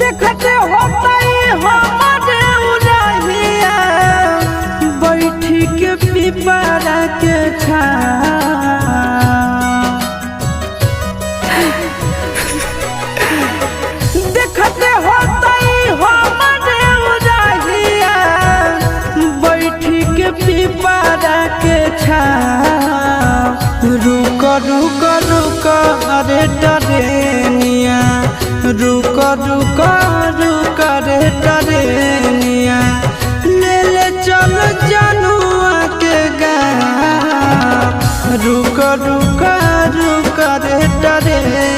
देखते होता हमारे उड़हिया बैठी के पिपरा के देखते होता हमारे उड़हिया बैठी के पिपरा के रुक रुक रुक अरे टरेनिया रुक रुक रुक रे टरेनिया ले ले चल जनुआ के गाँव रुक रुक रुक रे टरेनिया।